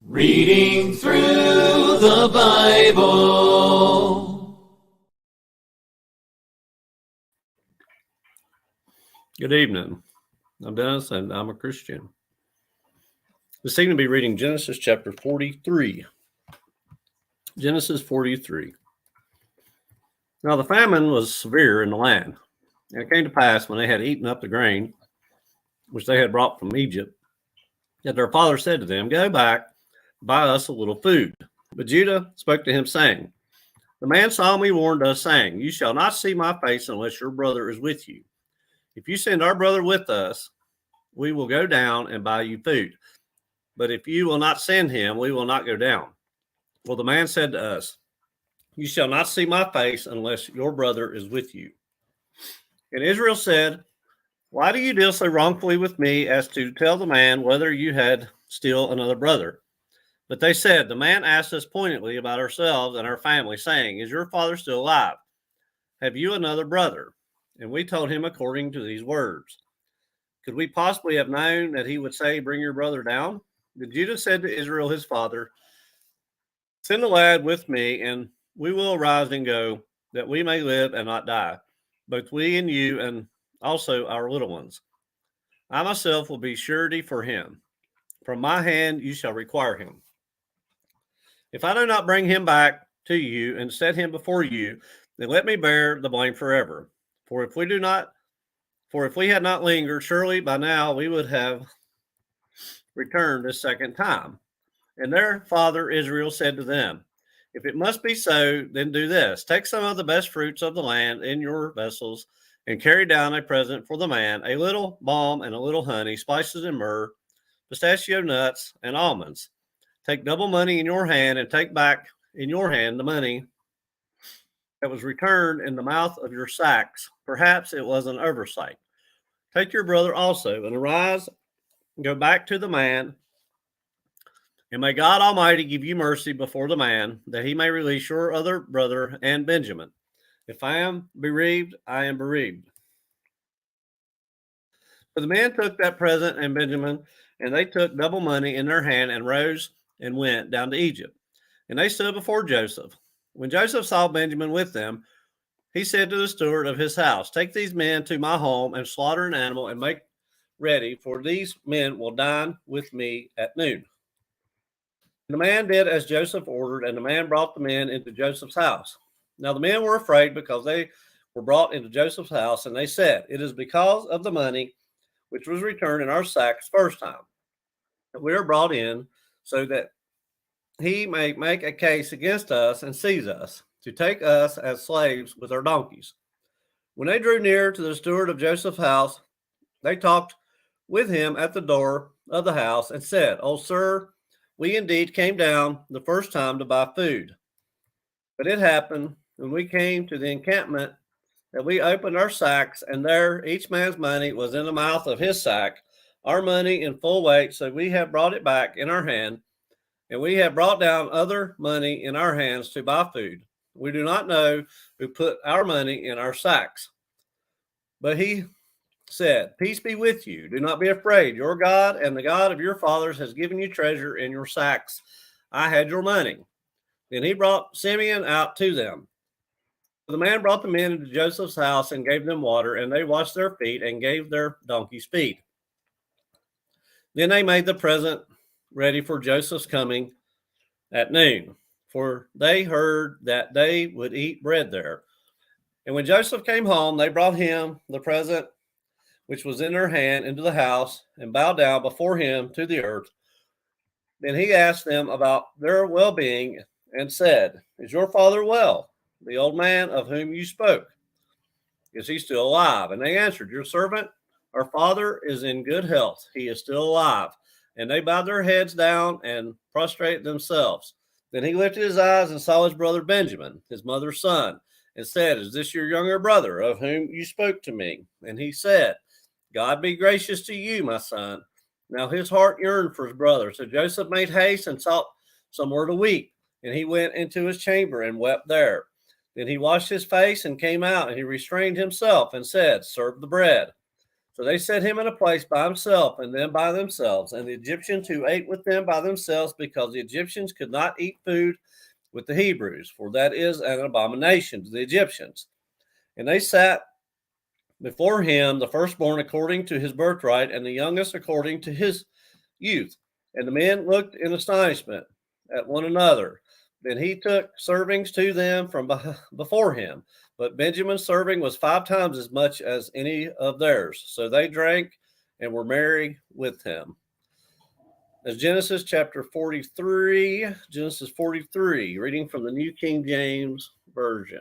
Reading through the Bible. Good evening. I'm Dennis, and I'm a Christian. This evening, I'll be reading Genesis chapter 43. Genesis 43. Now the famine was severe in the land, and it came to pass when they had eaten up the grain which they had brought from Egypt, that their father said to them, "Go back, buy us a little food." But Judah spoke to him, saying, "The man solemnly warned us, saying, You shall not see my face unless your brother is with you. If you send our brother with us, we will go down and buy you food. But if you will not send him, we will not go down. For the man said to us, You shall not see my face unless your brother is with you." And Israel said, "Why do you deal so wrongfully with me as to tell the man whether you had still another brother?" But they said, "The man asked us pointedly about ourselves and our family, saying, Is your father still alive? Have you another brother?" And we told him according to these words. Could we possibly have known that he would say, "Bring your brother down"? Then Judah said to Israel his father, "Send the lad with me, and we will arise and go, that we may live and not die, both we and you, and also our little ones. I myself will be surety for him. From my hand you shall require him. If I do not bring him back to you and set him before you, then let me bear the blame forever. For if we had not lingered, surely by now we would have returned a second time." And their father Israel said to them, "If it must be so, then do this. Take some of the best fruits of the land in your vessels and carry down a present for the man, a little balm and a little honey, spices and myrrh, pistachio nuts and almonds. Take double money in your hand and take back in your hand the money that was returned in the mouth of your sacks. Perhaps it was an oversight. Take your brother also and arise and go back to the man. And may God Almighty give you mercy before the man, that he may release your other brother and Benjamin. If I am bereaved, I am bereaved." So the man took that present and Benjamin, and they took double money in their hand and rose and went down to Egypt. And they stood before Joseph. When Joseph saw Benjamin with them, he said to the steward of his house, "Take these men to my home and slaughter an animal and make ready, for these men will dine with me at noon." And the man did as Joseph ordered, and the man brought the men into Joseph's house. Now the men were afraid because they were brought into Joseph's house, and they said, "It is because of the money which was returned in our sacks first time that we are brought in, so that he may make a case against us and seize us, to take us as slaves with our donkeys." When they drew near to the steward of Joseph's house, they talked with him at the door of the house and said, "Oh, sir, we indeed came down the first time to buy food. But it happened when we came to the encampment that we opened our sacks, and there each man's money was in the mouth of his sack, our money in full weight. So we have brought it back in our hand, and we have brought down other money in our hands to buy food. We do not know who put our money in our sacks." But he said, "Peace be with you. Do not be afraid. Your God and the God of your fathers has given you treasure in your sacks. I had your money." Then he brought Simeon out to them. The man brought the men into Joseph's house and gave them water, and they washed their feet and gave their donkeys feed. Then they made the present ready for Joseph's coming at noon, for they heard that they would eat bread there. And when Joseph came home, they brought him the present which was in their hand into the house and bowed down before him to the earth. Then he asked them about their well being and said, "Is your father well, the old man of whom you spoke? Is he still alive?" And they answered, "Your servant, our father, is in good health. He is still alive." And they bowed their heads down and prostrated themselves. Then he lifted his eyes and saw his brother Benjamin, his mother's son, and said, "Is this your younger brother of whom you spoke to me?" And he said, "God be gracious to you, my son." Now his heart yearned for his brother. So Joseph made haste and sought somewhere to weep. And he went into his chamber and wept there. Then he washed his face and came out, and he restrained himself and said, "Serve the bread." So they set him in a place by himself and them by themselves, and the Egyptians who ate with them by themselves, because the Egyptians could not eat food with the Hebrews, for that is an abomination to the Egyptians. And they sat before him, the firstborn according to his birthright, and the youngest according to his youth. And the men looked in astonishment at one another. Then he took servings to them from before him. But Benjamin's serving was 5 times as much as any of theirs. So they drank and were merry with him. As Genesis chapter 43, Genesis 43, reading from the New King James Version.